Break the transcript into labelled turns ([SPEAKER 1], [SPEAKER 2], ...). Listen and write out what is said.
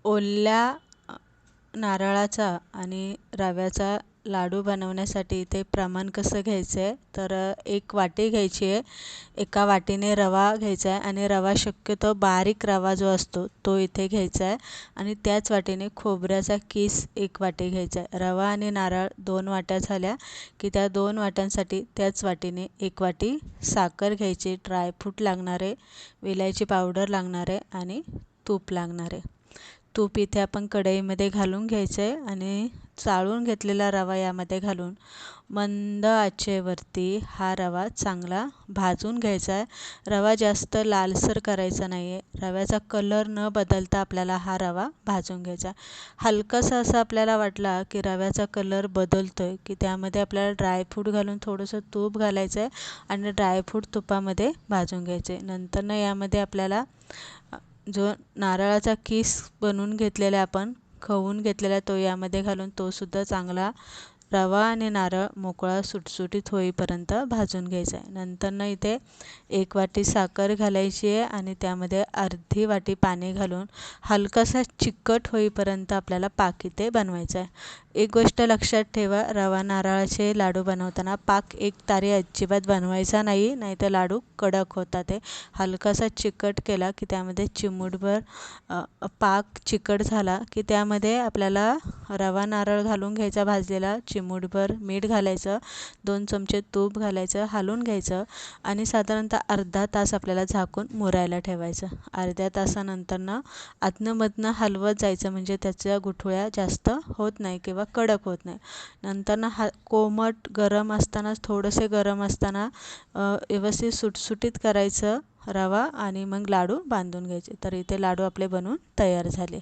[SPEAKER 1] ओल्या नारळाचा आणि रव्याचा लाडू बनवण्यासाठी ते प्रमाण कसं घ्यायचं आहे, तर 1 वाटी घ्यायची आहे. एका वाटीने रवा घ्यायचा आहे आणि रवा शक्यतो बारीक रवा जो असतो तो इथे घ्यायचा आहे आणि त्याच वाटीने खोबऱ्याचा किस 1 वाटी घ्यायचा आहे. रवा आणि नारळ 2 वाट्या झाल्या की त्या 2 वाट्यांसाठी त्याच वाटीने 1 वाटी साखर घ्यायची, ड्रायफ्रूट लागणार आहे, वेलायची पावडर लागणार आहे आणि तूप लागणार आहे. तूप इथे आपण कढईमध्ये घालून घ्यायचं आहे आणि चाळून घेतलेला रवा यामध्ये घालून मंद आचेवरती हा रवा चांगला भाजून घ्यायचा आहे. रवा जास्त लालसर करायचा नाही आहे. रव्याचा कलर न बदलता आपल्याला हा रवा भाजून घ्यायचा. हलकासा असा आपल्याला वाटला की रव्याचा कलर बदलतो आहे की त्यामध्ये आपल्याला ड्रायफ्रूट घालून थोडंसं तूप घालायचं आहे आणि ड्रायफ्रूट तुपामध्ये भाजून घ्यायचे. नंतरनं यामध्ये आपल्याला जो नारळाचा किस बनवून घेतलेला आपण खवून घेतलेला तो यामध्ये घालून तो सुद्धा चांगला रवा आणि नारळ मोकळा सुटसुटीत होईपर्यंत भाजून घ्यायचा आहे. नंतरनं इथे 1 वाटी साखर घालायची आहे आणि त्यामध्ये अर्धी वाटी पाणी घालून हलकासा चिकट होईपर्यंत आपल्याला पाक इथे बनवायचा आहे. एक गोष्ट लक्षात ठेवा, रवा नारळाचे लाडू बनवताना पाक एकतारी अजिबात बनवायचा नाही, नाहीतर लाडू कडक होतात. ते हलकासा चिकट केला की त्यामध्ये चिमूटभर पाक चिकट झाला की त्यामध्ये आपल्याला रवा नारळ घालून घ्यायचा भाजलेला, चिमूटभर मीठ घालायचं, 2 चमचे तूप घालायचं, हलवून घ्यायचं आणि साधारणतः अर्धा तास आपल्याला झाकून मुरायला ठेवायचं. अर्ध्या तासानंतरनं अधनं-मधनं हलवत जायचं म्हणजे त्याच्या गुठळ्या जास्त होत नाही किंवा कडक होत नाही. नंतरनं कोमट गरम असतानाच थोडेसे गरम असताना व्यवस्थित सुटसुटीत करायचं रवा आणि मग लाडू बांधून घ्यायचे. तर इथे लाडू आपले बनवून तयार झाले.